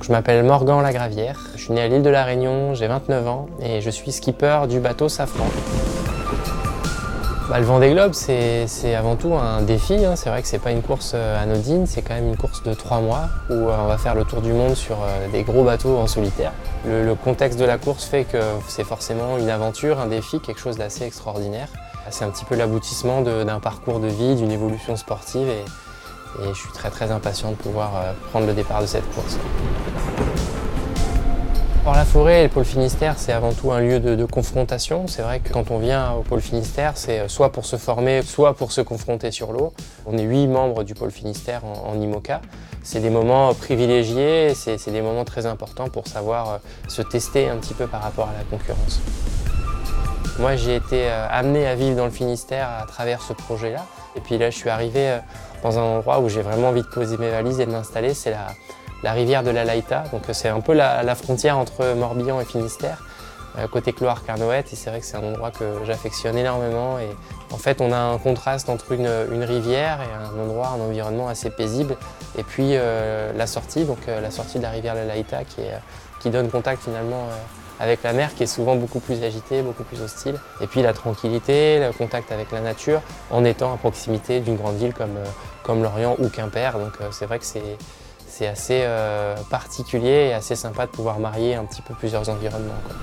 Je m'appelle Morgan Lagravière, je suis né à l'île de la Réunion, j'ai 29 ans et je suis skipper du bateau Safran. Le Vendée Globe, c'est avant tout un défi, hein. C'est vrai que c'est pas une course anodine, c'est quand même une course de 3 mois où on va faire le tour du monde sur des gros bateaux en solitaire. Le contexte de la course fait que c'est forcément une aventure, un défi, quelque chose d'assez extraordinaire. C'est un petit peu l'aboutissement d'un parcours de vie, d'une évolution sportive et je suis très impatient de pouvoir prendre le départ de cette course. Port-la-Forêt et le pôle Finistère, c'est avant tout un lieu de confrontation. C'est vrai que quand on vient au pôle Finistère, c'est soit pour se former, soit pour se confronter sur l'eau. On est 8 membres du pôle Finistère en IMOCA. C'est des moments privilégiés, c'est des moments très importants pour savoir se tester un petit peu par rapport à la concurrence. Moi, j'ai été amené à vivre dans le Finistère à travers ce projet-là. Et puis là, je suis arrivé dans un endroit où j'ai vraiment envie de poser mes valises et de m'installer. C'est la rivière de la Laïta. Donc c'est un peu la frontière entre Morbihan et Finistère, côté Clohars-Carnoët. Et c'est vrai que c'est un endroit que j'affectionne énormément. Et en fait, on a un contraste entre une rivière et un endroit, un environnement assez paisible. Et puis la sortie de la rivière de la Laïta qui donne contact finalement avec la mer qui est souvent beaucoup plus agitée, beaucoup plus hostile. Et puis la tranquillité, le contact avec la nature en étant à proximité d'une grande ville comme Lorient ou Quimper. Donc c'est vrai que c'est assez particulier et assez sympa de pouvoir marier un petit peu plusieurs environnements, quoi.